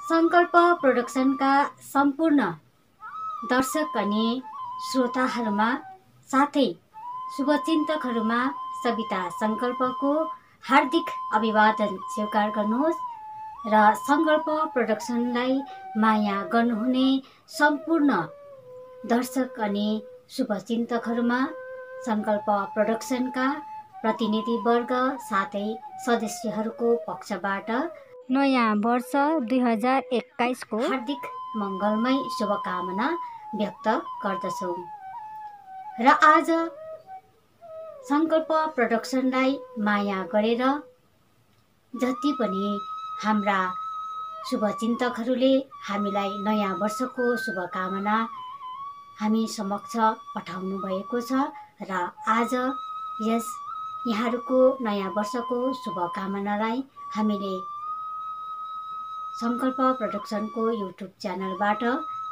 संकल्प प्रोडक्सनका सम्पूर्ण दर्शक अनि श्रोताहरूमा साथै शुभचिन्तकहरूमा सविता संकल्पको हार्दिक अभिवादन स्वीकार गर्नुहोस् र संकल्प प्रोडक्सनलाई माया गर्नुहुने सम्पूर्ण दर्शक अनि शुभचिन्तकहरूमा संकल्प प्रोडक्सनका प्रतिनिधिवर्ग साथै सदस्यहरूको पक्षबाट नयाँ वर्ष 2021 को हार्दिक मङ्गलमय शुभकामना व्यक्त गर्दछौँ र आज संकल्प प्रोडक्सनलाई माया गरेर जति पनि हाम्रा शुभचिन्तकहरूले हामीलाई नयाँ वर्षको शुभकामना हामी समक्ष पठाउनु भएको छ र आज यस यहाँहरूको नयाँ वर्षको शुभकामनालाई हामीले संकल्प प्रोडक्सनको युट्युब च्यानलबाट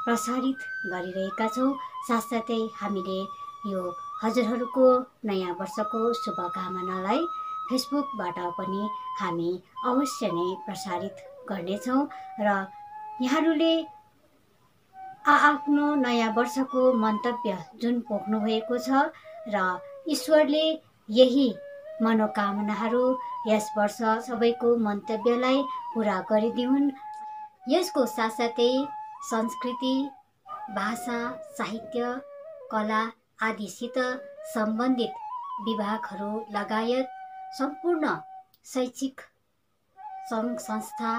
प्रसारित गरिरहेका छौँ। साथसाथै हामीले यो हजुरहरूको नयाँ वर्षको शुभकामनालाई फेसबुकबाट पनि हामी अवश्य नै प्रसारित गर्नेछौँ र यहाँहरूले आफ्नो नयाँ वर्षको मन्तव्य जुन पोख्नु भएको छ र ईश्वरले यही मनोकामनाहरू यस वर्ष सबैको मन्तव्यलाई पूरा गरिदिउन्। यसको साथसाथै संस्कृति, भाषा, साहित्य, कला आदिसित सम्बन्धित विभागहरू लगायत सम्पूर्ण शैक्षिक सङ्घ संस्था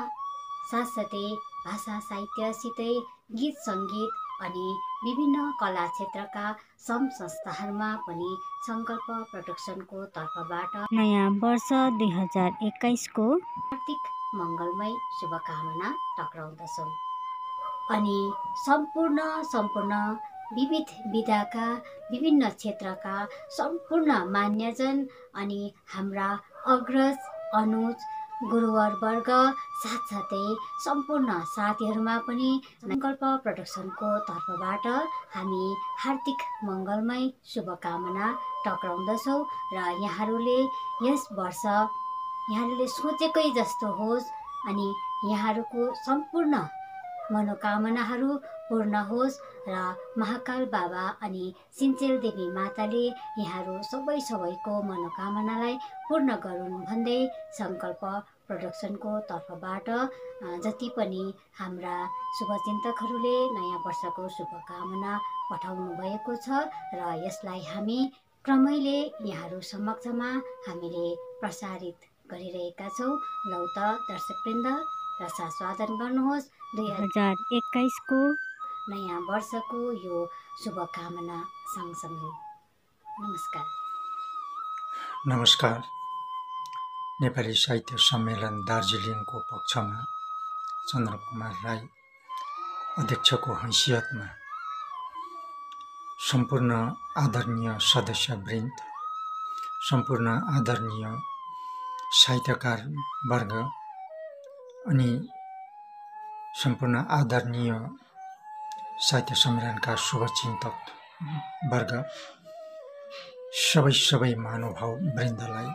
साथसाथै भाषा साहित्यसितै गीत सङ्गीत अनि विभिन्न कला क्षेत्रका सङ्घ संस्थाहरूमा पनि संकल्प प्रोडक्सनको तर्फबाट नयाँ वर्ष 2021 को हार्दिक मङ्गलमय शुभकामना टक्राउँदछौँ अनि सम्पूर्ण विविध विधाका विभिन्न क्षेत्रका सम्पूर्ण मान्यजन अनि हाम्रा अग्रज अनुज गुरुवरवर्ग साथसाथै सम्पूर्ण साथीहरूमा पनि संकल्प प्रोडक्सनको तर्फबाट हामी हार्दिक मङ्गलमय शुभकामना टक्राउँदछौँ र यहाँहरूले यस वर्ष यहाँहरूले सोचेकै जस्तो होस् अनि यहाँहरूको सम्पूर्ण मनोकामनाहरू पूर्ण होस् र महाकाल बाबा अनि सिन्चेल देवी माताले यहाँहरू सबैको मनोकामनालाई पूर्ण गरून् भन्दै संकल्प प्रोडक्सनको तर्फबाट जति पनि हाम्रा शुभचिन्तकहरूले नयाँ वर्षको शुभकामना पठाउनु भएको छ र यसलाई हामी क्रमैले यहाँहरू समक्षमा हामीले प्रसारित गरिरहेका छौँ। लौ त दर्शकवृन्द रसा स्वागत गर्नुहोस् 2021 को नयाँ वर्षको यो शुभकामना सँगसँगै। नमस्कार। नेपाली साहित्य सम्मेलन दार्जिलिङको पक्षमा चन्द्रकुमार राई अध्यक्षको हैसियतमा सम्पूर्ण आदरणीय सदस्यवृन्द, सम्पूर्ण आदरणीय साहित्यकार वर्ग अनि सम्पूर्ण आदरणीय साहित्य सम्मेलनका शुभचिन्तक वर्ग, सबै महानुभाव वृन्दलाई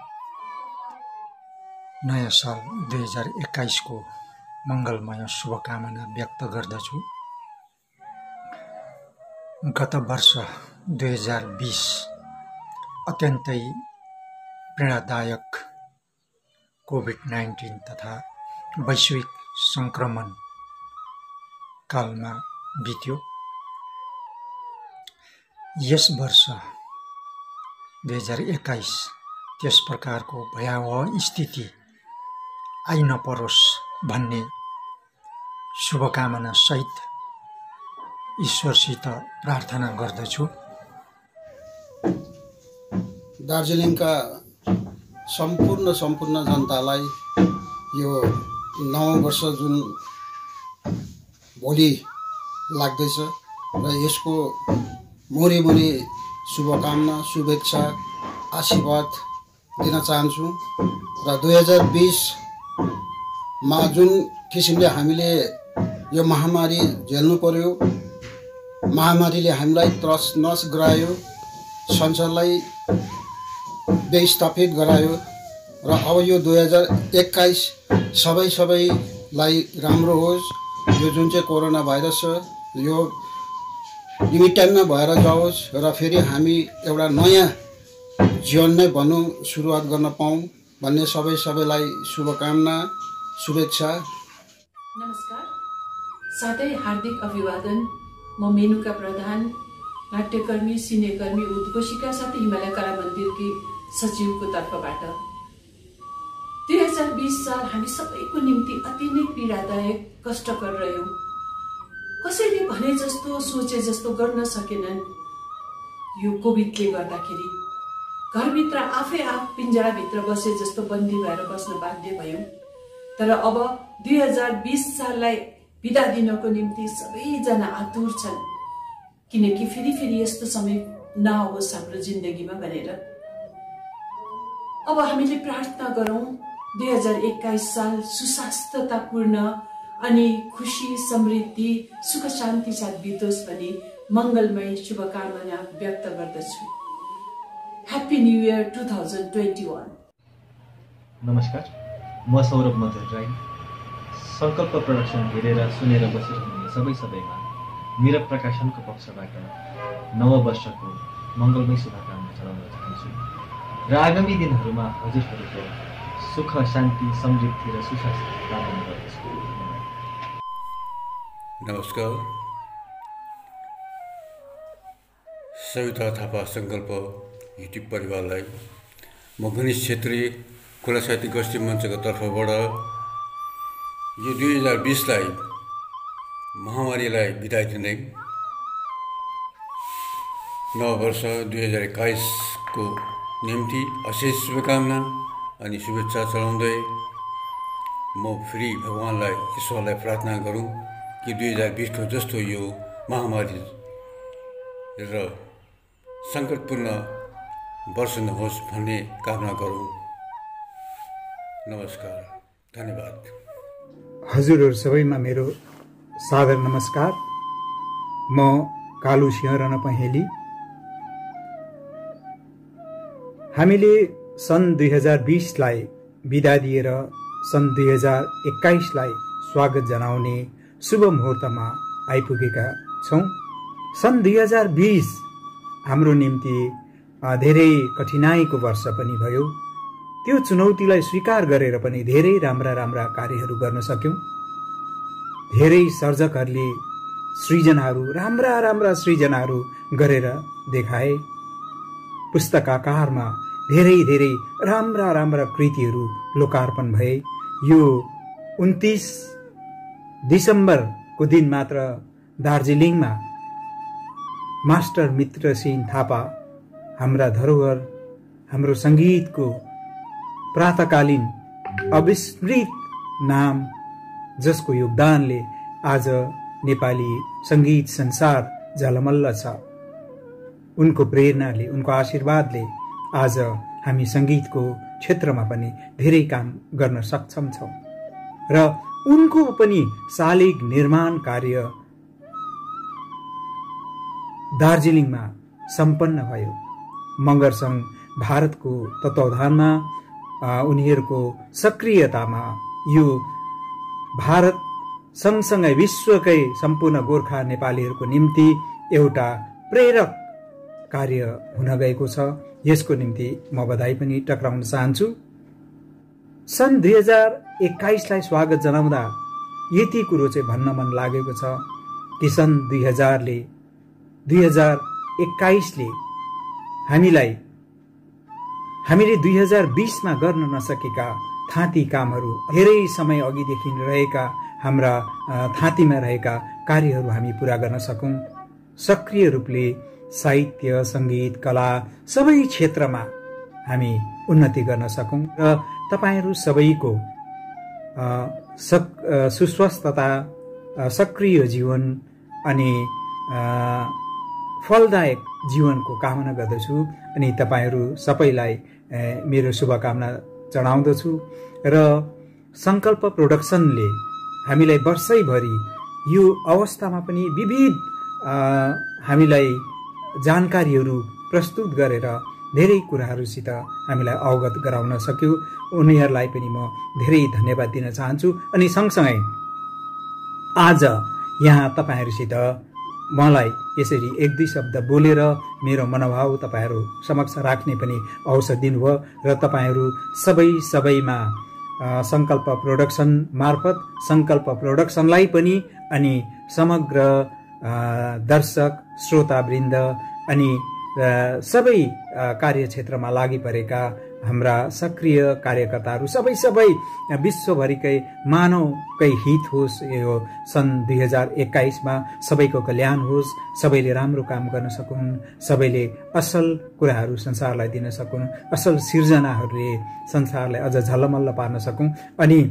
नयाँ साल 2021 को मङ्गलमय शुभकामना व्यक्त गर्दछु। गत वर्ष 2020 अत्यन्तै पीडादायक कोभिड-19 तथा वैश्विक संक्रमण कालमा बित्यो। यस वर्ष 2021 त्यस प्रकारको भयावह स्थिति आइ नपरोस् भन्ने शुभकामना सहित ईश्वरसित प्रार्थना गर्दछु। दार्जिलिङका सम्पूर्ण जनतालाई यो नव वर्ष जुन भोलि लाग्दैछ र यसको मुरी शुभकामना, शुभेच्छा, आशीर्वाद दिन चाहन्छु र 2020 मा जुन किसिमले हामीले यो महामारी झेल्नु पर्यो, महामारीले हामीलाई तहस-नहस गरायो, संसारलाई बेस्थापित गरायो र अब यो 2021 सबैलाई राम्रो होस् यो जुन चाहिँ कोरोना भाइरस छ यो लिमिट टाइममा भएर जाओस् र फेरि हामी एउटा नयाँ जीवन नै भनौँ सुरुवात गर्न पाऊँ भन्ने सबैलाई शुभकामना शुभेच्छा। नमस्कार, साथै हार्दिक अभिवादन। म मेनुका प्रधान, नाट्यकर्मी, सिनेकर्मी, उद्घोषिका साथै हिमालय कला मन्दिरकी सचिवको तर्फबाट। 2020 साल हामी सबैको निम्ति अति नै पीडादायक, कष्टकर रह्यो। कसैले भने जस्तो, सोचे जस्तो गर्न सकेनन्। यो कोभिडले गर्दाखेरि घरभित्र आफै पिंजराभित्र बसे जस्तो बन्दी भएर बस्न बाध्य भयौं। तर अब 2020 साललाई बिदा दिनको निम्ति सबैजना आतुर छन्, किनकि फेरि यस्तो समय नआओस् हाम्रो जिन्दगीमा भनेर। अब हामीले प्रार्थना गरौं 2021 साल सुस्वास्थ्यतापूर्ण अनि खुशी, समृद्धि, सुख शान्ति साथ बितोस् भनी मंगलमय शुभकामना व्यक्त गर्दछु। Happy new year 2021। नमस्कार, म सौरभ मधुर राई। संकल्प प्रोडक्सन हेरेर सुनेर बसिरहने सबैमा मेरो प्रकाशनको पक्षबाट नव वर्षको मंगलमय शुभकामना चढाउन चाहन्छु र आगामी दिनहरूमा हजुरहरूको सुख, शान्ति, समृद्धि र सुस्वास्थ्य कामना गर्दछु। नमस्कार, सविता थापा संकल्प युट्युब परिवारलाई म गणेश छेत्री खुला साहित्य गोष्ठी मञ्चको तर्फबाट यो 2020लाई महामारीलाई बिदाई दिँदै नववर्ष 2021 को निम्ति अशेष शुभकामना अनि शुभेच्छा चढाउँदै म फेरि भगवानलाई, ईश्वरलाई प्रार्थना गरौँ कि 2020 को जस्तो यो महामारी र सङ्कटपूर्ण वर्ष नहोस् भन्ने कामना गरौँ। नमस्कार, धन्यवाद। हजुरहरू सबैमा मेरो सादर नमस्कार। म कालु सिंह रन पहेली। हामीले सन् 2020लाई बिदा दिएर सन् 2021लाई स्वागत जनाउने शुभ मुहुर्तमा आइपुगेका छौँ। सन् 2020 हाम्रो निम्ति धेरै कठिनाइको वर्ष पनि भयो। त्यो चुनौतीलाई स्वीकार गरेर पनि धेरै राम्रा कार्यहरू गर्न सक्यौं। धेरै सर्जकहरूले सृजनाहरू, राम्रा सृजनाहरू गरेर देखाए। पुस्तकाकारमा धेरै राम्रा कृतिहरू लोकार्पण भए। यो 29 डिसेम्बरको दिन मात्र दार्जिलिङमा मास्टर मित्रसिंह थापा, हाम्रा धरोहर, हाम्रो संगीतको प्रातकालीन अविस्मृत नाम, जसको योगदानले आज नेपाली संगीत संसार झलमल्ल छ, उनको प्रेरणाले, उनको आशीर्वादले आज हामी संगीतको क्षेत्रमा पनि धेरै काम गर्न सक्षम छौं र उनको पनि शालिग निर्माण कार्य दार्जिलिङमा सम्पन्न भयो। मगर संघ भारतको तत्वावधानमा, उनीहरूको सक्रियतामा यो भारत सँगसँगै विश्वकै सम्पूर्ण गोर्खा नेपालीहरूको निम्ति एउटा प्रेरक कार्य हुन गएको छ। यसको निम्ति म बधाई पनि टक्राउन चाहन्छु। सन् 2021लाई स्वागत जनाउँदा यति कुरो चाहिँ भन्न मन लागेको छ कि सन् 2021ले हामीले 2020मा गर्न नसकेका थाँती कामहरू, धेरै समय अघिदेखि रहेका हाम्रा थाँतीमा रहेका कार्यहरू हामी पूरा गर्न सकौं। सक्रिय रूपले साहित्य, संगीत, कला सबै क्षेत्रमा हामी उन्नति गर्न सकौं र तपाईहरू सबैको सुस्वस्थता, सक्रिय जीवन अनि फलदायक जीवनको कामना गर्दछु अनि तपाईहरू सबैलाई मेरो शुभकामना चढाउँदछु। र संकल्प प्रोडक्सनले हामीलाई वर्षैभरि यो अवस्थामा पनि विविध हामीलाई जानकारीहरू प्रस्तुत गरेर धेरै कुराहरूसित हामीलाई अवगत गराउन सक्यो। उनीहरूलाई पनि म धेरै धन्यवाद दिन चाहन्छु। अनि सँगसँगै आज यहाँ तपाईँहरूसित मलाई यसरी एक दुई शब्द बोलेर मेरो मनोभाव तपाईँहरू समक्ष राख्ने पनि अवसर दिनुभयो र तपाईँहरू सबैमा संकल्प प्रोडक्सन मार्फत संकल्प प्रोडक्सनलाई पनि अनि समग्र दर्शक श्रोतावृन्द अनि सबै कार्यक्षेत्रमा लागि परेका हाम्रा सक्रिय कार्यकर्ताहरू सबै विश्वभरिकै मानवकै हित होस्। यो सन् 2021 मा सबैको कल्याण होस्, सबैले राम्रो काम गर्न सकुन्, सबैले असल कुराहरू संसारलाई दिन सकुन्, असल सिर्जनाहरूले संसारलाई अझ झलमल्ल पार्न सकौं अनि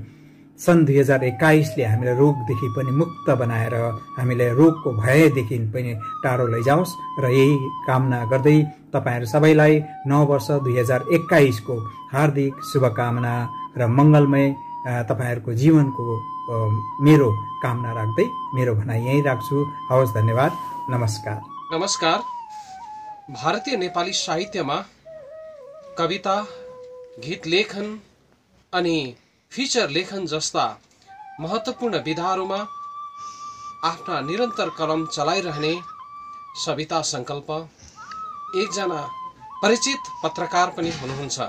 सन् 2021 ले हामीलाई रोगदेखि पनि मुक्त बनाएर हामीलाई रोगको भयदेखि पनि टाढो लैजाओस् र यही कामना गर्दै तपाईहरु सबैलाई नव वर्ष 2021 को हार्दिक शुभकामना र मंगलमय तपाईहरुको जीवनको मेरो कामना राख्दै मेरो भनाइ यही राख्छु। हवस्, धन्यवाद, नमस्कार। नमस्कार। भारतीय नेपाली साहित्यमा कविता, गीत लेखन अनि फिचर लेखन जस्ता महत्त्वपूर्ण विधाहरूमा आफ्ना निरन्तर कलम चलाइरहने सविता संकल्प एकजना परिचित पत्रकार पनि हुनुहुन्छ।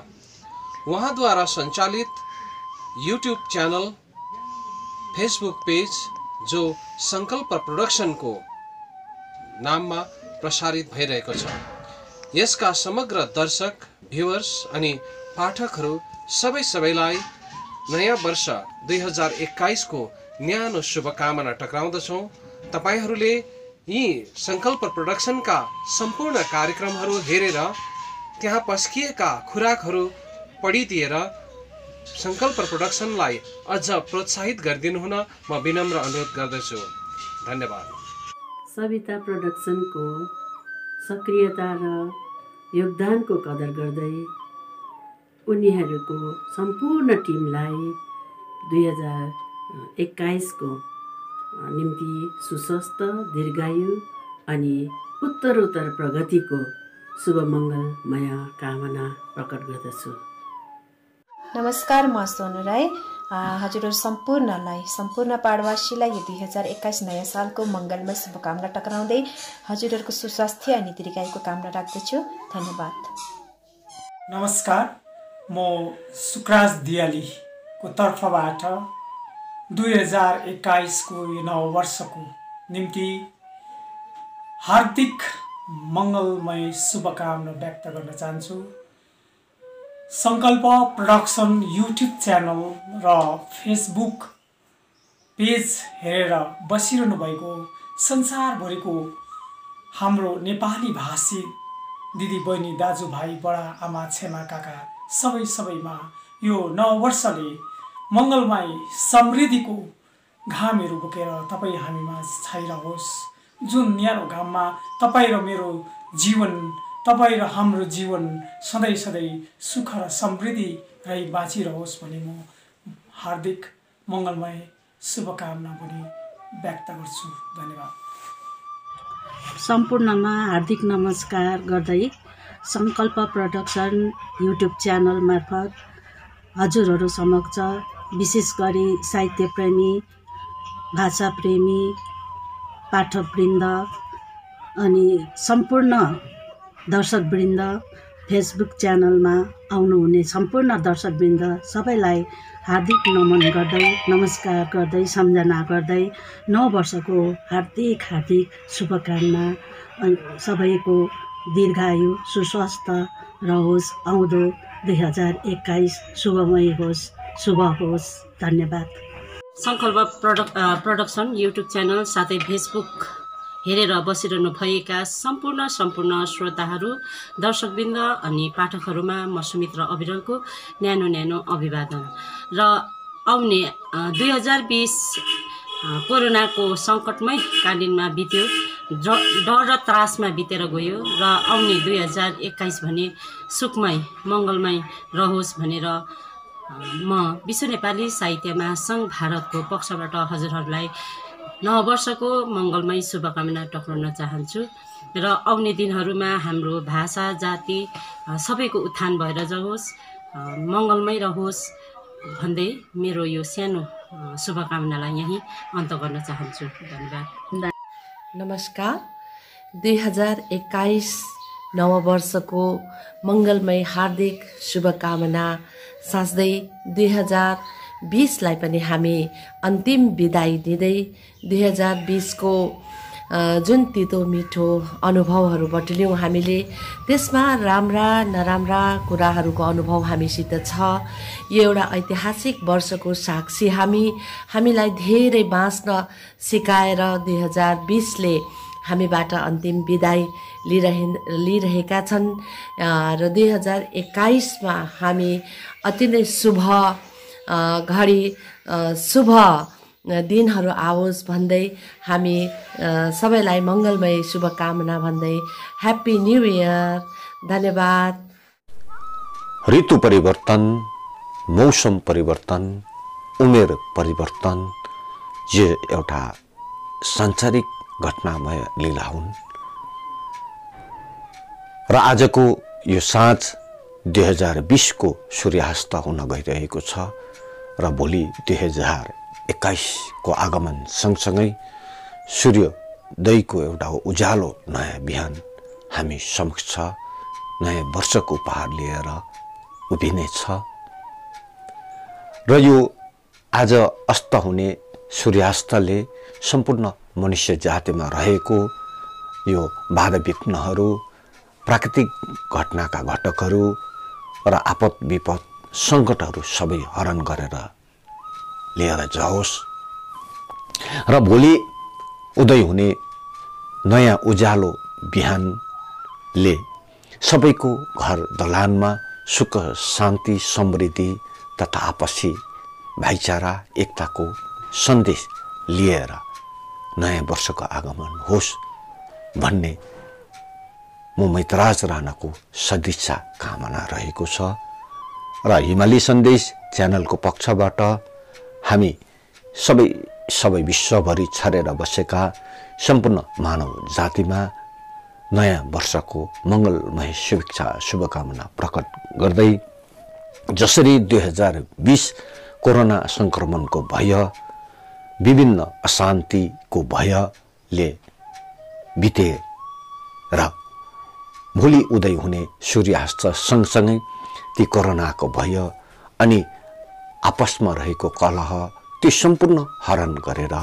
उहाँद्वारा सञ्चालित युट्युब च्यानल, फेसबुक पेज जो संकल्प प्रोडक्सनको नाममा प्रसारित भइरहेको छ, यसका समग्र दर्शक, भ्युअर्स अनि पाठकहरू सबैलाई नयाँ वर्ष 2021 को न्यानो शुभकामना टक्राउँदछौं। तपाईहरूले यी संकल्प प्रोडक्सनका सम्पूर्ण कार्यक्रमहरू हेरेर त्यहाँ पस्किएका खुराकहरू पढिदिएर संकल्प प्रोडक्सनलाई अझ प्रोत्साहित गरिदिनु हुन म विनम्र अनुरोध गर्दछु। धन्यवाद। सविता प्रोडक्सनको सक्रियता र योगदानको कदर गर्दै उनीहरूको सम्पूर्ण टिमलाई 2021 को निम्ति सुस्वस्थ, दीर्घायु अनि उत्तरोत्तर प्रगतिको शुभमङ्गलमय कामना प्रकट गर्दछु। नमस्कार, म सोनु राई। हजुरहरू सम्पूर्ण पाडवासीलाई यो 2021 नयाँ सालको मङ्गलमय शुभकामना टक्राउँदै हजुरहरूको सुस्वास्थ्य अनि दीर्घायुको कामना राख्दछु। धन्यवाद। नमस्कार, म सुकराज दियालीको तर्फबाट 2021 को यो नव वर्षको निम्ति हार्दिक मङ्गलमय शुभकामना व्यक्त गर्न चाहन्छु। संकल्प प्रोडक्सन युट्युब च्यानल र फेसबुक पेज हेरेर बसिरहनु भएको संसारभरिको हाम्रो नेपाली भाषी दिदी बहिनी, दाजुभाइ, बडा आमा, छेमा, काका सबैमा यो नव वर्षले मङ्गलमय समृद्धिको घामहरू बोकेर तपाईँ हामीमा छाइरहोस्। जुन न्यानो घाममा तपाईँ र मेरो जीवन, तपाईँ र हाम्रो जीवन सधैँ सुख र समृद्धि रही बाँचिरहोस् भन्ने म हार्दिक मङ्गलमय शुभकामना पनि व्यक्त गर्छु। धन्यवाद। सम्पूर्णमा हार्दिक नमस्कार गर्दै संकल्प प्रोडक्सन युट्युब च्यानल मार्फत हजुरहरू समक्ष विशेष गरी साहित्य प्रेमी, भाषा प्रेमी, पाठकवृन्द अनि सम्पूर्ण दर्शकवृन्द, फेसबुक च्यानलमा आउनुहुने सम्पूर्ण दर्शकवृन्द सबैलाई हार्दिक नमन गर्दै, नमस्कार गर्दै, सम्झना गर्दै नव वर्षको हार्दिक शुभकामना। सबैको दीर्घायु, सुस्वास्थ्य रहोस्। आउँदो 2021 शुभमय होस्, शुभ होस्। धन्यवाद। संकल्प प्रोडक्सन युट्युब च्यानल साथै फेसबुक हेरेर बसिरहनु भएका सम्पूर्ण श्रोताहरू, दर्शकवृन्द अनि पाठकहरूमा म सुमित्र अविरलको न्यानो अभिवादन र आउने 2020 कोरोनाको सङ्कटमय कालीनमा बित्यो, डर र त्रासमा बितेर गयो र आउने 2021 भने सुखमय, मङ्गलमय रहोस् भनेर म विश्व नेपाली साहित्य महासङ्घ भारतको पक्षबाट हजुरहरूलाई नव वर्षको मङ्गलमय शुभकामना टक्राउन चाहन्छु र आउने दिनहरूमा हाम्रो भाषा, जाति सबैको उत्थान भएर जाओस्, मङ्गलमय रहोस् भन्दै मेरो यो सानो शुभकामनालाई यहीँ अन्त गर्न चाहन्छु। धन्यवाद। नमस्कार। 2021 नववर्षको मङ्गलमय हार्दिक शुभकामना साँच्दै 2020लाई पनि हामी अन्तिम बिदाई दिँदै 2020 को जुन तितो मिठो अनुभवहरू बटुल्यौँ हामीले, त्यसमा राम्रा नराम्रा कुराहरूको अनुभव हामीसित छ। यो एउटा ऐतिहासिक वर्षको साक्षी हामीलाई धेरै बाँच्न सिकाएर 2020ले हामीबाट अन्तिम बिदाई लिइरहेका छन् र 2021मा हामी अति नै शुभ घडी शुभ दिनहरू आओस् भन्दै हामी सबैलाई मङ्गलमय शुभकामना भन्दै ह्याप्पी न्यू इयर। धन्यवाद। ऋतु परिवर्तन, मौसम परिवर्तन, उमेर परिवर्तन यो एउटा सांसारिक घटनामय लीला हुन् र आजको यो साँझ 2020 को सूर्यास्त हुन गइरहेको छ र भोलि 2021 को आगमन सँगसँगै सूर्योदयको एउटा उज्यालो नयाँ बिहान हामी समक्ष छ। नयाँ वर्षको उपहार लिएर उभिनेछ र यो आज अस्त हुने सूर्यास्तले सम्पूर्ण मनुष्य जातिमा रहेको यो बाधा विघ्नहरू, प्राकृतिक घटनाका घटकहरू र आपद विपद सङ्कटहरू सबै हरण गरेर लिएर जाओस् र भोलि उदय हुने नयाँ उज्यालो बिहानले सबैको घर दलानमा सुख शान्ति समृद्धि तथा आपसी भाइचारा एकताको सन्देश लिएर नयाँ वर्षको आगमन होस् भन्ने म मैतराज राणाको सदिच्छा कामना रहेको छ र हिमाली सन्देश च्यानलको पक्षबाट हामी सबै विश्वभरि छरेर बसेका सम्पूर्ण मानव जातिमा नयाँ वर्षको मङ्गलमय शुभेच्छा शुभकामना प्रकट गर्दै जसरी 2020 कोरोना संक्रमणको भय, विभिन्न अशान्तिको भयले बिते र भोलि उदय हुने सूर्यास्त सँगसँगै ती कोरोनाको भय अनि आपसमा रहेको कलह ती सम्पूर्ण हरण गरेर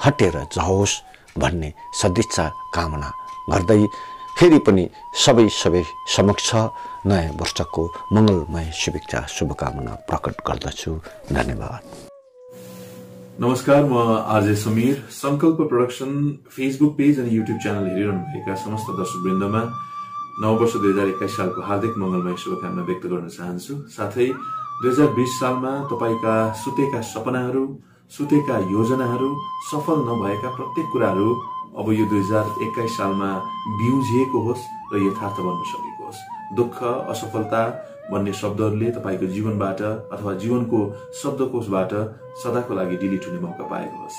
हटेर जाओस् भन्ने सदिच्छा कामना गर्दै फेरि पनि सबै समक्ष नयाँ वर्षको मङ्गलमय शुभेच्छा शुभकामना प्रकट गर्दछु। धन्यवाद। नमस्कार, म आरजे समीर। संकल्प प्रोडक्सन फेसबुक पेज अनि युट्युब च्यानल हेरिरहनु भएका समस्त दर्शकवृन्दमा नववर्ष 2021 सालको हार्दिक मङ्गलमय शुभकामना व्यक्त गर्न चाहन्छु। साथै 2020 सालमा तपाईका सुतेका सपनाहरू, सुतेका योजनाहरू, सफल नभएका प्रत्येक कुराहरू अब यो 2021 सालमा बिउजिएको होस् र यथार्थ बन्न सकेको होस्। दुःख, असफलता भन्ने शब्दहरूले तपाईको जीवनबाट अथवा जीवनको शब्दकोशबाट सदाको लागि डिलिट हुने मौका पाएको होस्।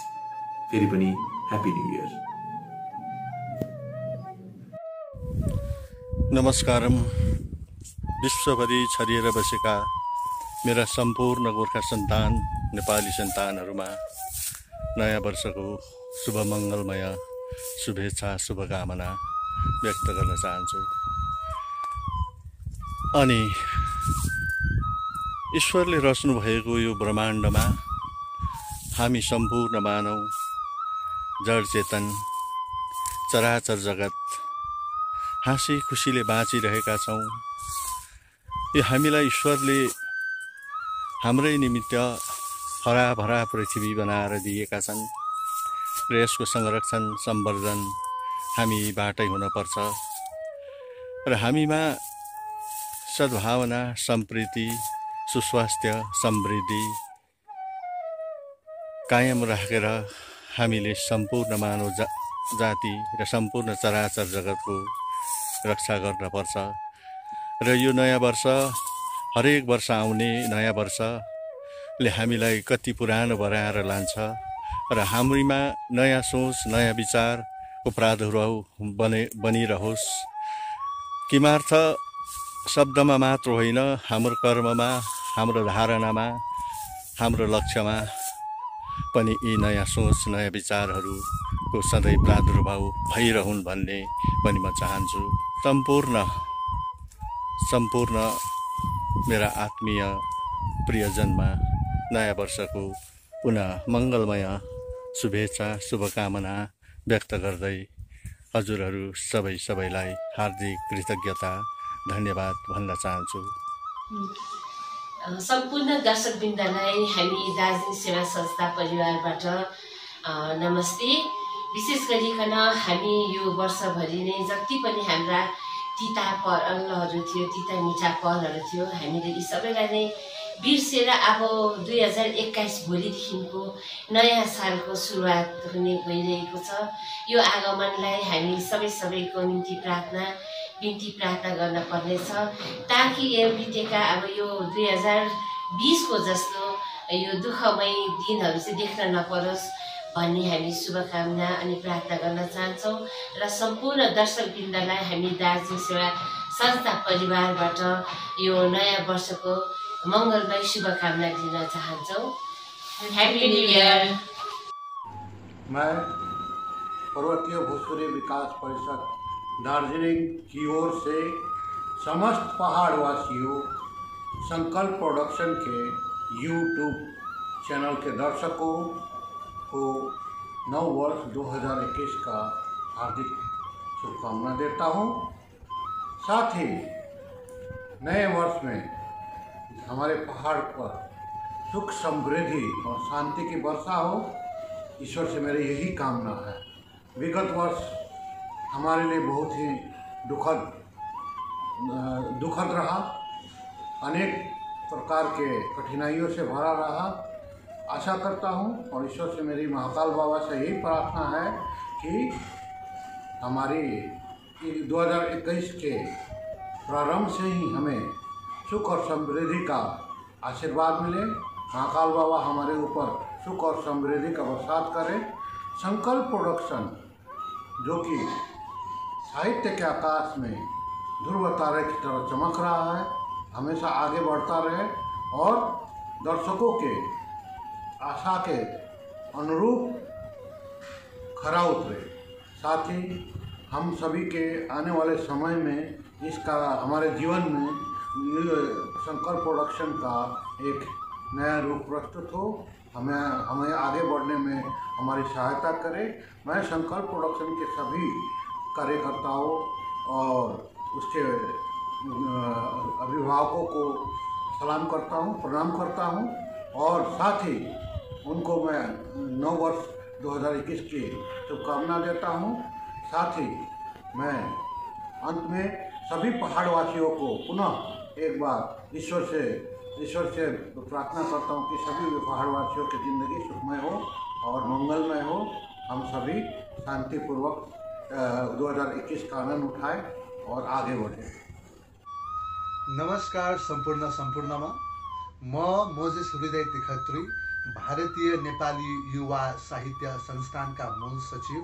फेरि पनि ह्याप्पी न्यू इयर। नमस्कारम। विश्वभरि छरिएर बसेका मेरा सम्पूर्ण गोर्खा सन्तान, नेपाली सन्तानहरूमा नयाँ वर्षको शुभ मङ्गलमय शुभेच्छा शुभकामना व्यक्त गर्न चाहन्छु। अनि ईश्वरले रच्नु भएको यो ब्रह्माण्डमा हामी सम्पूर्ण मानव, जड चेतन, चराचर जगत हाँसी खुसीले बाँचिरहेका छौँ। यो हामीलाई ईश्वरले हाम्रै निमित्त हराभरा पृथ्वी बनाएर दिएका छन् र यसको संरक्षण सम्वर्धन हामीबाटै हुनपर्छ र हामीमा सद्भावना, सम्प्रीति, सुस्वास्थ्य, समृद्धि कायम राखेर हामीले सम्पूर्ण मानव जाति र सम्पूर्ण चराचर जगतको रक्षा गर्नुपर्छ र यो नयाँ वर्ष, हरेक वर्ष आउने नयाँ वर्षले हामीलाई कति पुरानो बनाएर लान्छ र हामीमा नयाँ सोच, नयाँ विचारको प्रादुर्भाव बनिरहोस्। किमार्थ शब्दमा मात्र होइन, हाम्रो कर्ममा, हाम्रो धारणामा, हाम्रो लक्ष्यमा पनि यी नयाँ सोच नयाँ विचारहरूको सधैँ प्रादुर्भाव भइरहन् भन्ने पनि म चाहन्छु। सम्पूर्ण मेरा आत्मीय प्रियजनमा नयाँ वर्षको पुनः मङ्गलमय शुभेच्छा शुभकामना व्यक्त गर्दै हजुरहरू सबैलाई हार्दिक कृतज्ञता धन्यवाद भन्न चाहन्छु। सम्पूर्ण दर्शकवृन्दलाई हामी दार्जिलिङ सेवा संस्था परिवारबाट नमस्ते। विशेष गरिकन हामी यो वर्षभरि नै जति पनि हाम्रा तिता पलहरू थियो, तिता मिठा पलहरू थियो, हामीले यी सबैलाई नै बिर्सेर अब 2021 भोलिदेखिको नयाँ सालको सुरुवात हुने गइरहेको छ। यो आगमनलाई हामी सबैको निम्ति बिन्ती प्रार्थना गर्न पर्नेछ, ताकि यो बितेका अब यो 2020 को जस्तो यो दुःखमय दिनहरू चाहिँ देख्न नपरोस् भन्ने हामी शुभकामना अनि प्रार्थना गर्न चाहन्छौँ। र सम्पूर्ण दर्शकवृन्दलाई हामी दार्जिलिङ सेवा संस्था परिवारबाट यो नयाँ वर्षको मङ्गलमय शुभकामना दिन चाहन्छौँ। Happy new year. मैं पर्वतीय भोजपुरी विकास परिषद दार्जिलिंग की ओर से समस्त पहाड़वासियों संकल्प प्रोडक्शन के यूट्यूब चैनल के दर्शकों को नव वर्ष 2021 का हार्दिक शुभकामना देता हूँ। साथ ही नए वर्ष में हमारे पहाड़ पर सुख समृद्धि और शांति की वर्षा हो, ईश्वर से मेरी यही कामना है। विगत वर्ष हमारे लिए बहुत ही दुखद रहा, अनेक प्रकार के कठिनाइयों से भरा रहा। आशा करता हूँ और ईश्वर से मेरी महाकाल बाबा से यही प्रार्थना है कि हमारी 2021 के प्रारंभ से ही हमें सुख और समृद्धि का आशीर्वाद मिले। महाकाल बाबा हमारे ऊपर सुख और समृद्धि का बरसात करे। संकल्प प्रोडक्शन जो कि साहित्य के आकाश में ध्रुव तारे की तरह चमक रहा है, हमेशा आगे बढ़ता रहे और दर्शकों के आशा के अनुरूप खरा उतरे। साथ ही हम सभी के आने वाले समय में इसका हमारे जीवन में संकल्प प्रोडक्शन का एक नया रूप प्रस्तुत हो, हमें आगे बढ़ने में हमारी सहायता करे। मैं संकल्प प्रोडक्शन के सभी कार्यकर्ताओं और उसके अभिभावकों को सलाम करता हूँ, प्रणाम करता हूँ और साथ ही उनको मैं नव वर्ष 2021 की शुभकामना देता हूँ। साथ ही मैं अंत में सभी पहाड़वासियों को पुनः एक बार ईश्वर से प्रार्थना करता हूँ कि सभी पहाड़वासियों की ज़िंदगी सुखमय हो और मंगलमय हो। हम सभी शांतिपूर्वक 2021 का आनंद उठाएं और आगे बढ़ें। नमस्कार सम्पूर्णमा म मोजेस हृदय तिखत्री, भारतीय नेपाली युवा साहित्य संस्थानका मूल सचिव।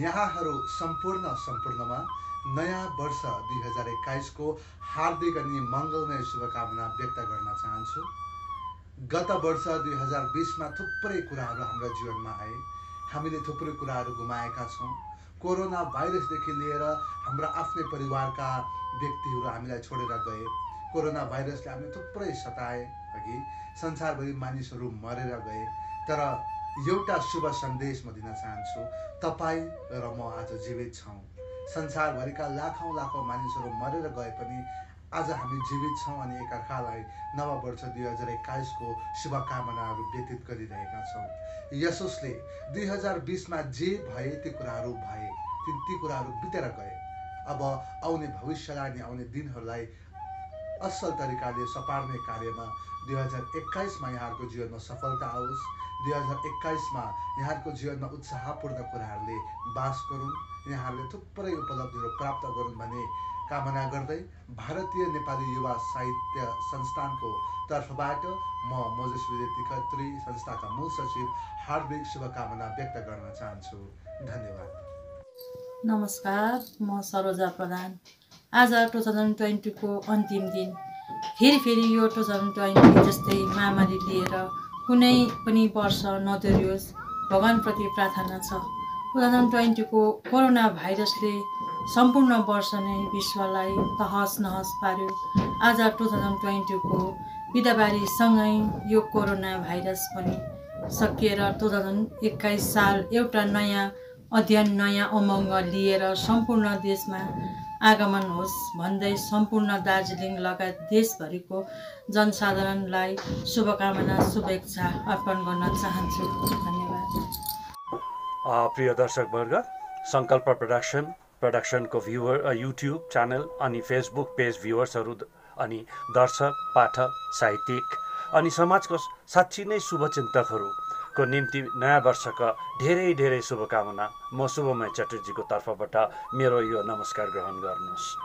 यहाँहरू सम्पूर्णमा नयाँ वर्ष 2021 को हार्दिक अनि मङ्गलमय शुभकामना व्यक्त गर्न चाहन्छु। गत वर्ष 2020 मा थुप्रै कुराहरू हाम्रो जीवनमा आए, हामीले थुप्रै कुराहरू गुमाएका छौँ। कोरोना भाइरसदेखि लिएर हाम्रा आफ्नै परिवारका व्यक्तिहरू हामीलाई छोडेर गए। कोरोना भाइरसले हामीलाई थुप्रै सताए, अघि संसारभरि मानिसहरू मरेर गए। तर एउटा शुभ सन्देश म दिन चाहन्छु, तपाईँ र म आज जीवित छौँ। संसारभरिका लाखौँ मानिसहरू मरेर गए पनि आज हामी जीवित छौँ अनि एकअर्कालाई नव वर्ष 2021 को शुभकामनाहरू व्यतीत गरिरहेका छौँ। यसोसले 2020 मा जे भए ती कुराहरू भए, ती कुराहरू बितेर गए। अब आउने भविष्यलाई अनि आउने दिनहरूलाई असल तरिकाले सपार्ने कार्यमा 2021 मा यहाँहरूको जीवनमा सफलता आओस्। 2021 मा यहाँहरूको जीवनमा उत्साहपूर्ण कुराहरूले बास गरून्, यहाँहरूले थुप्रै उपलब्धिहरू प्राप्त गरून् भन्ने कामना गर्दै भारतीय नेपाली युवा साहित्य संस्थानको तर्फबाट म मोजेस हृदय तिखत्री, संस्थाका मूल सचिव, हार्दिक शुभकामना व्यक्त गर्न चाहन्छु। धन्यवाद। नमस्कार, म सरोजा प्रधान। आज 2020 को अन्तिम दिन, फेरि यो 2020 जस्तै महामारी लिएर कुनै पनि वर्ष नदोहोरियोस् भगवानप्रति प्रार्थना छ। 2020 को कोरोना भाइरसले सम्पूर्ण वर्ष नै विश्वलाई तहस नहस पार्यो। आज 2020 को बिदाबारीसँगै यो कोरोना भाइरस पनि सकिएर 2021 साल एउटा नयाँ अध्ययन, नयाँ उमङ्ग लिएर सम्पूर्ण देशमा आगमन होस् भन्दै सम्पूर्ण दार्जिलिङ लगायत देशभरिको जनसाधारणलाई शुभकामना, शुभेच्छा अर्पण गर्न चाहन्छु। धन्यवाद। प्रिय दर्शकवर्ग, सङ्कल्प प्रडक्सनको युट्युब च्यानल अनि फेसबुक पेज भ्युवर्सहरू अनि दर्शक, पाठक, साहित्यिक अनि समाजको साँच्ची नै शुभचिन्तकहरूको निम्ति नयाँ वर्षका धेरै धेरै शुभकामना म शुभमय चटर्जीको तर्फबाट मेरो यो नमस्कार ग्रहण गर्नुहोस्।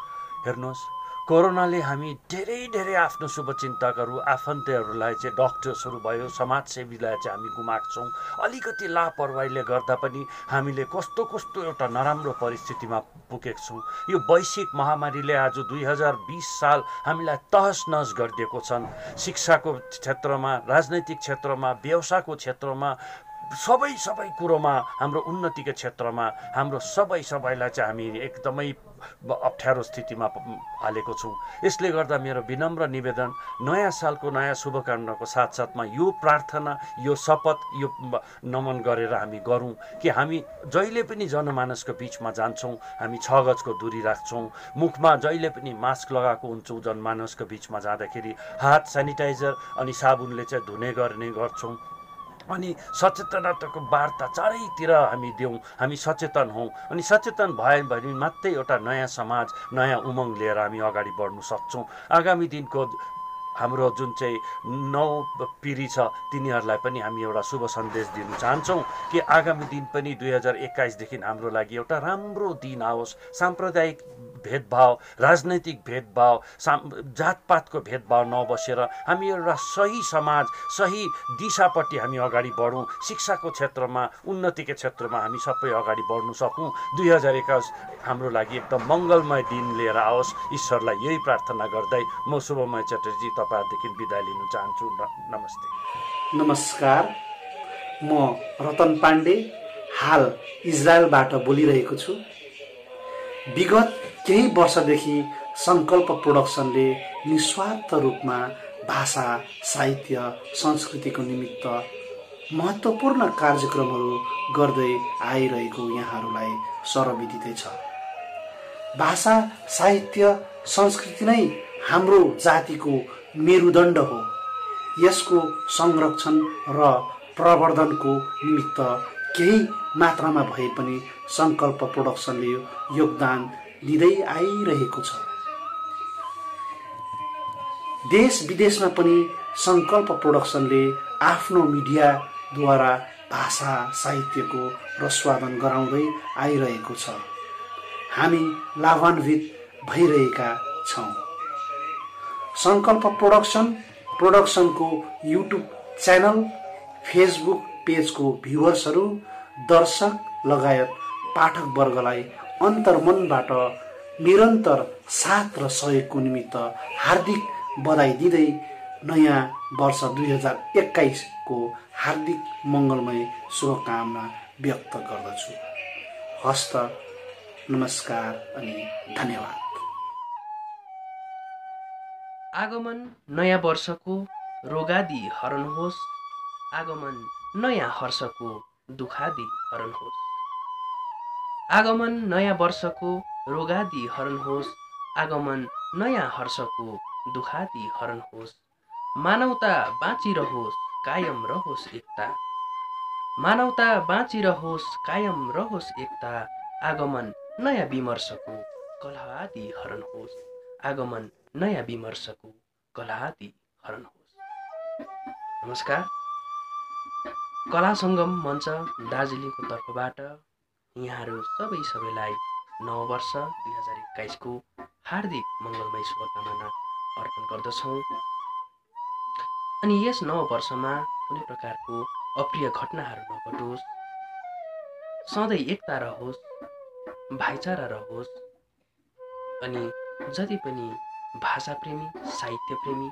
हेर्नुहोस्, कोरोनाले हामी धेरै आफ्नो शुभचिन्तकहरू, आफन्तहरूलाई चाहिँ डक्टर्सहरू भयो, समाजसेवीलाई चाहिँ हामी गुमाएको छौँ। अलिकति लापरवाहीले गर्दा पनि हामीले कस्तो एउटा नराम्रो परिस्थितिमा पुगेको छौँ। यो वैश्विक महामारीले आज 2020 साल हामीलाई तहस नहस गरिदिएको छन्। शिक्षाको क्षेत्रमा, राजनैतिक क्षेत्रमा, व्यवसायको क्षेत्रमा, सबै कुरोमा, हाम्रो उन्नतिको क्षेत्रमा हाम्रो सबैलाई चाहिँ हामी एकदमै अप्ठ्यारो स्थितिमा हालेको छौँ। यसले गर्दा मेरो विनम्र निवेदन, नयाँ सालको नयाँ शुभकामनाको साथसाथमा यो प्रार्थना, यो शपथ, यो नमन गरेर हामी गरौँ कि हामी जहिले पनि जनमानसको बिचमा जान्छौँ, हामी 6 गजको दूरी राख्छौँ, मुखमा जहिले पनि मास्क लगाएको हुन्छौँ, जनमानसको बिचमा जाँदाखेरि हात सेनिटाइजर अनि साबुनले चाहिँ धुने गर्ने गर्छौँ अनि सचेतनताको वार्ता चारैतिर हामी दिउँ, हामी सचेतन हौँ अनि सचेतन भए भने मात्रै एउटा नयाँ समाज, नयाँ उमङ्ग लिएर हामी अगाडि बढ्न सक्छौँ। आगामी दिनको हाम्रो जुन चाहिँ नौ पिँढी छ तिनीहरूलाई पनि हामी एउटा शुभ सन्देश दिन चाहन्छौँ कि आगामी दिन पनि 2021 देखि हाम्रो लागि एउटा राम्रो दिन आओस्। सांप्रदायिक भेदभाव, राजनैतिक भेदभाव, जातपातको भेदभाव नबसेर हामी एउटा सही समाज, सही दिशापट्टि हामी अगाडि बढौँ। शिक्षाको क्षेत्रमा, उन्नतिको क्षेत्रमा हामी सबै अगाडि बढ्न सकौँ। 2021 हाम्रो लागि एकदम मङ्गलमय दिन लिएर आओस्। ईश्वरलाई यही प्रार्थना गर्दै म शुभमय चटर्जी तपाईँहरूदेखि बिदा लिन चाहन्छु। नमस्ते। नमस्कार, म रतन पाण्डे हाल इजरायलबाट बोलिरहेको छु। विगत केही वर्षदेखि सङ्कल्प प्रोडक्सनले निस्वार्थ रूपमा भाषा, साहित्य, संस्कृतिको निमित्त महत्त्वपूर्ण कार्यक्रमहरू गर्दै आइरहेको यहाँहरूलाई सर्वविदितै छ। भाषा, साहित्य, संस्कृति नै हाम्रो जातिको मेरुदण्ड हो। यसको संरक्षण र प्रवर्धनको निमित्त केही मात्रामा भए पनि सङ्कल्प प्रोडक्सनले योगदान दिँदै आइरहेको छ। देश विदेशमा पनि सङ्कल्प प्रोडक्सनले आफ्नो मिडियाद्वारा भाषा, साहित्यको रसवादन गराउँदै आइरहेको छ। हामी लाभान्वित भइरहेका छौँ। सङ्कल्प प्रोडक्सनको युट्युब च्यानल, फेसबुक पेजको भ्युवर्सहरू, दर्शक लगायत पाठकवर्गलाई अन्तर्मनबाट निरन्तर साथ र सहयोगको निमित्त हार्दिक बधाई दिँदै नयाँ वर्ष 2021 को हार्दिक मङ्गलमय शुभकामना व्यक्त गर्दछु। हस्त, नमस्कार अनि धन्यवाद। आगमन नयाँ वर्षको रोगादी हरण होस्, आगमन नयाँ हर्षको दुखादी हरण होस्। आगमन नयाँ वर्षको रोगादी हरण होस्, आगमन नयाँ हर्षको दुखादी हरण होस्। मानवता बाँचिरहोस्, कायम रहोस् एकता। मानवता बाँचिरहोस्, कायम रहोस् एकता। आगमन नयाँ विमर्शको कलह आदि हरण होस्, आगमन नयाँ विमर्शको कलह आदि हरण होस्। नमस्कार, कला सङ्गम मञ्च दार्जिलिङको तर्फबाट यहाँहरू सबैलाई नववर्ष 2021 को हार्दिक मङ्गलमय शुभकामना अर्पण गर्दछौँ। अनि यस नववर्षमा कुनै प्रकारको अप्रिय घटनाहरू नघटोस्, सधैँ एकता रहोस्, भाइचारा रहोस्। अनि जति पनि भाषाप्रेमी, साहित्यप्रेमी,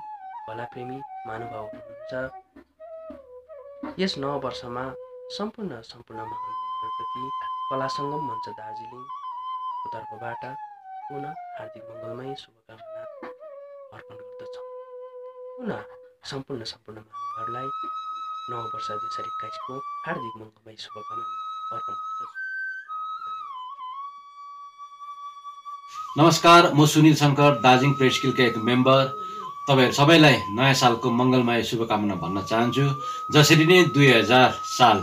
कलाप्रेमी महानुभाव हुनुहुन्छ यस नव वर्षमा सम्पूर्ण महानुभावहरूप्रति कला सङ्गम मञ्च दार्जिलिङको तर्फबाट पुनः हार्दिक मङ्गलमय शुभकामना अर्पण गर्दछौँ। पुनः सम्पूर्ण महानुभावहरूलाई नव वर्ष 2021 को हार्दिक मङ्गलमय शुभकामना अर्पण गर्दछु। नमस्कार, म सुनिल शङ्कर, दार्जिलिङ प्रेस गिल्डका एक मेम्बर। तपाईहरु सबैलाई नयाँ सालको मङ्गलमय शुभकामना भन्न चाहन्छु। जसरी नै 2000 साल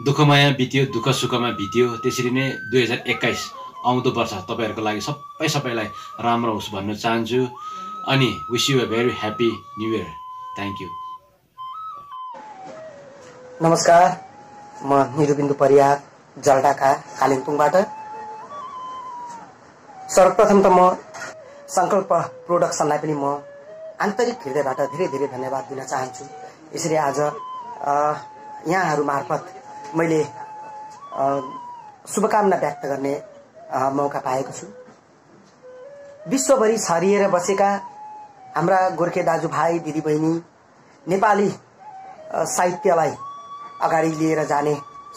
दुःखमय बित्यो, दुःख सुखमा बित्यो, त्यसरी नै 2021 आउँदो वर्ष तपाईहरुको लागि सबैलाई राम्रो होस् भन्न चाहन्छु। अनि wish you a very happy new year. Thank you. नमस्कार, म निरुबिन्दु परियार, जलढाका कालिम्पोङबाट। सर्वप्रथम त म संकल्प प्रोडक्सनलाई पनि म आन्तरिक हृदयबाट धेरै धेरै धन्यवाद दिन चाहन्छु। यसरी आज यहाँहरू मार्फत मैले शुभकामना व्यक्त गर्ने मौका पाएको छु। विश्वभरि छरिएर बसेका हाम्रा गोर्खे दाजुभाइ दिदीबहिनी, नेपाली साहित्यलाई अगाडि लिएर जाने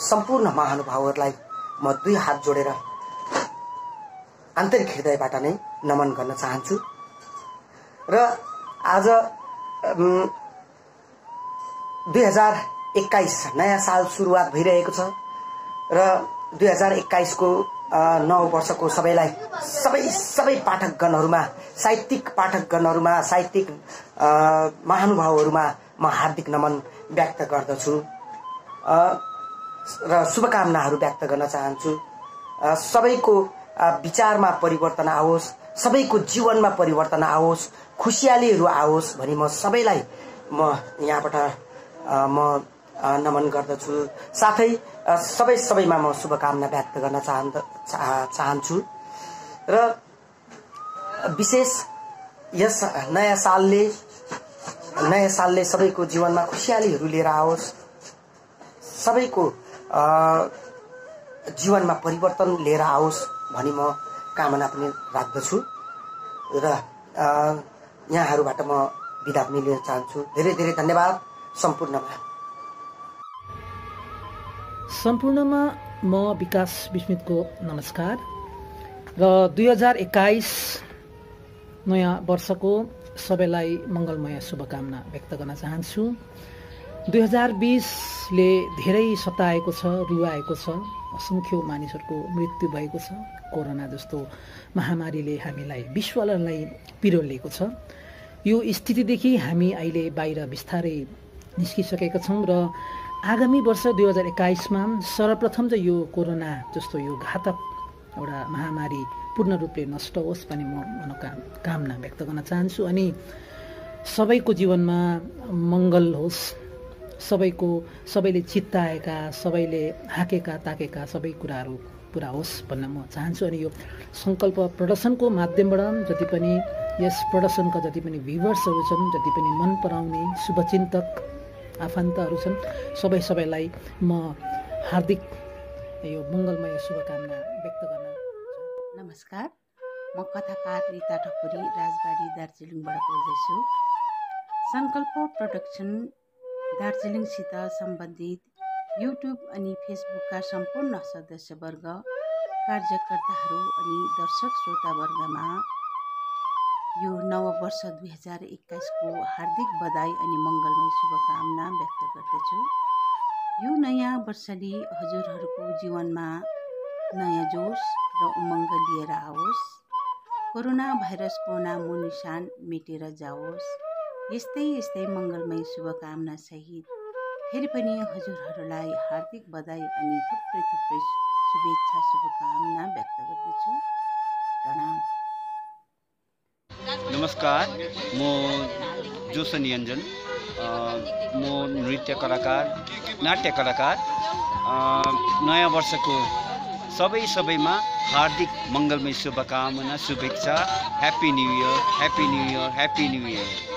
सम्पूर्ण महानुभावहरूलाई म दुई हात जोडेर आन्तरिक हृदयबाट नै नमन गर्न चाहन्छु। र आज 2021 नयाँ साल सुरुवात भइरहेको छ र 2021 को नव वर्षको सबैलाई सबै पाठकगणहरूमा, साहित्यिक पाठकगणहरूमा, साहित्यिक महानुभावहरूमा म हार्दिक नमन व्यक्त गर्दछु र शुभकामनाहरू व्यक्त गर्न चाहन्छु। सबैको विचारमा परिवर्तन आओस्, सबैको जीवनमा परिवर्तन आओस्, खुशियालीहरू आओस् भनी म सबैलाई म यहाँबाट म नमन गर्दछु। साथै सबैमा म शुभकामना व्यक्त गर्न चाहन्छु र विशेष यस नयाँ सालले सबैको जीवनमा खुशियालीहरू लिएर आओस्, सबैको जीवनमा परिवर्तन लिएर आओस् भनी म कामना पनि राख्दछु र यहाँहरूबाट म बिदा पनि लिन चाहन्छु। धेरै धेरै धन्यवाद। सम्पूर्णमा म विकास विस्मितको नमस्कार र 2021 नयाँ वर्षको सबैलाई मङ्गलमय शुभकामना व्यक्त गर्न चाहन्छु। 2020 ले धेरै सताएको छ, रुवाएको छ, असंख्य मानिसहरूको मृत्यु भएको छ। कोरोना जस्तो महामारीले हामीलाई, विश्वलाई पिरोलेको छ। यो स्थितिदेखि हामी अहिले बाहिर बिस्तारै निस्किसकेका छौँ र आगामी वर्ष 2021 मा सर्वप्रथम चाहिँ यो कोरोना जस्तो यो घातक एउटा महामारी पूर्ण रूपले नष्ट होस् भन्ने म मनोकामना व्यक्त गर्न चाहन्छु। अनि सबैको जीवनमा मङ्गल होस्, सबैले चित्ताएका, सबैले हाकेका ताकेका सबै कुराहरू पुरा होस् भन्न म चाहन्छु। अनि यो संकल्प प्रदर्शनको माध्यमबाट जति पनि यस प्रदर्शनका जति पनि भ्युवर्सहरू छन्, जति पनि मन पराउने शुभचिन्तक आफन्तहरू छन्, सबैलाई म हार्दिक यो मङ्गलमय शुभकामना व्यक्त गर्न। नमस्कार, म कथाकार रिता ठकुरी राजबाडी दार्जिलिङबाट बोल्दैछु। संकल्प प्रोडक्सन दार्जिलिङसित सम्बन्धित युट्युब अनि फेसबुकका सम्पूर्ण सदस्यवर्ग, कार्यकर्ताहरू अनि दर्शक श्रोतावर्गमा यो नव वर्ष 2021 को हार्दिक बधाई अनि मङ्गलमय शुभकामना व्यक्त गर्दछु। यो नयाँ वर्षले हजुरहरूको जीवनमा नयाँ जोस र उमङ्ग लिएर आओस्। कोरोना भाइरसको नामो निशान मेटेर जाओस्। यस्तै मङ्गलमय शुभकामना सहित फेरि पनि हजुरहरूलाई हार्दिक बधाई अनि थुप्रै शुभेच्छा शुभकामना व्यक्त गर्दछु। प्रणाम। नमस्कार, म जोसन यञ्जन, म नृत्य कलाकार, नाट्य कलाकार। नयाँ वर्षको सबैमा हार्दिक मङ्गलमय शुभकामना, शुभेच्छा। Happy new year, happy new year, happy new year.